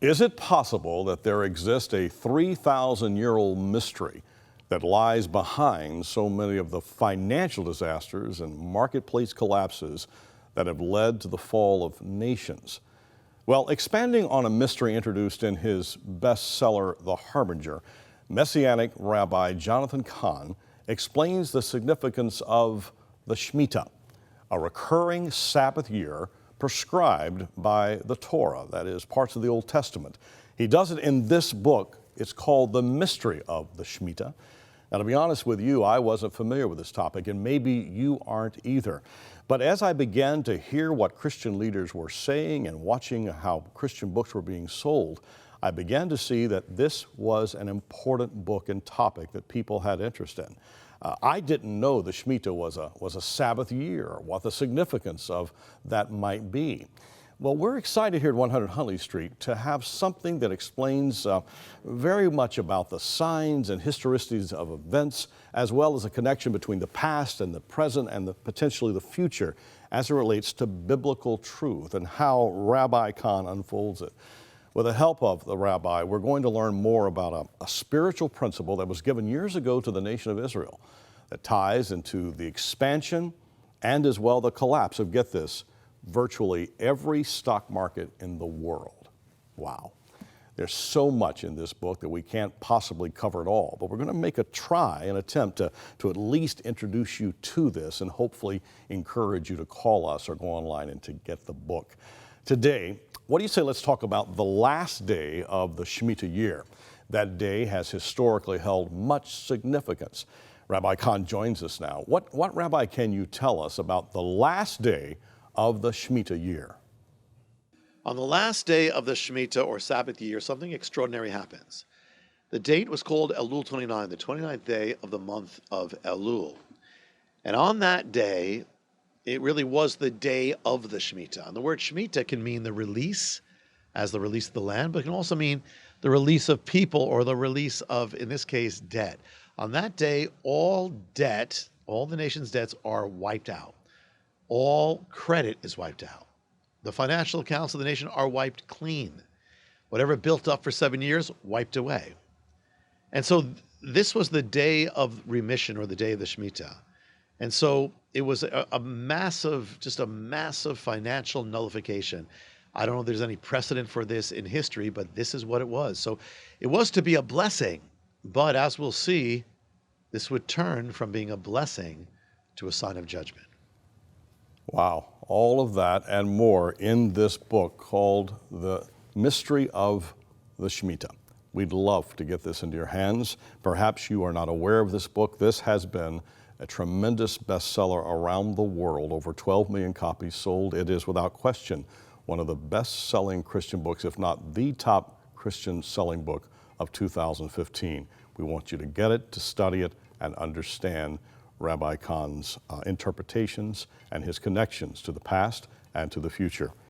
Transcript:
Is it possible that there exists a 3,000-year-old mystery that lies behind so many of the financial disasters and marketplace collapses that have led to the fall of nations? Well, expanding on a mystery introduced in his bestseller, The Harbinger, messianic Rabbi Rabbi Cahn explains the significance of the Shemitah, a recurring Sabbath year prescribed by the Torah, that is, parts of the Old Testament. He does it in this book. It's called The Mystery of the Shemitah. Now, to be honest with you, I wasn't familiar with this topic, and maybe you aren't either. But as I began to hear what Christian leaders were saying and watching how Christian books were being sold, I began to see that this was an important book and topic that people had interest in. I didn't know the Shemitah was a Sabbath year, or what the significance of that might be. Well, we're excited here at 100 Huntley Street to have something that explains very much about the signs and historicities of events, as well as a connection between the past and the present and potentially the future as it relates to biblical truth and how Rabbi Cahn unfolds it. With the help of the rabbi, we're going to learn more about a spiritual principle that was given years ago to the nation of Israel that ties into the expansion and as well the collapse of, get this, virtually every stock market in the world. Wow. There's so much in this book that we can't possibly cover it all, but we're going to make an attempt to at least introduce you to this and hopefully encourage you to call us or go online and to get the book. Today, what do you say let's talk about the last day of the Shemitah year? That day has historically held much significance. Rabbi Cahn joins us now. What, Rabbi, can you tell us about the last day of the Shemitah year? On the last day of the Shemitah or Sabbath year, something extraordinary happens. The date was called Elul 29, the 29th day of the month of Elul. And on that day, it really was the day of the Shemitah. And the word Shemitah can mean the release, as the release of the land, but it can also mean the release of people or the release of, in this case, debt. On that day, all debt, all the nation's debts are wiped out. All credit is wiped out. The financial accounts of the nation are wiped clean. Whatever built up for 7 years, wiped away. And so this was the day of remission, or the day of the Shemitah. And so it was a massive financial nullification. I don't know if there's any precedent for this in history, but this is what it was. So it was to be a blessing, but as we'll see, this would turn from being a blessing to a sign of judgment. Wow, all of that and more in this book called The Mystery of the Shemitah. We'd love to get this into your hands. Perhaps you are not aware of this book. This has been a tremendous bestseller around the world, over 12 million copies sold. It is without question one of the best-selling Christian books, if not the top Christian selling book of 2015. We want you to get it, to study it, and understand Rabbi Cahn's interpretations and his connections to the past and to the future.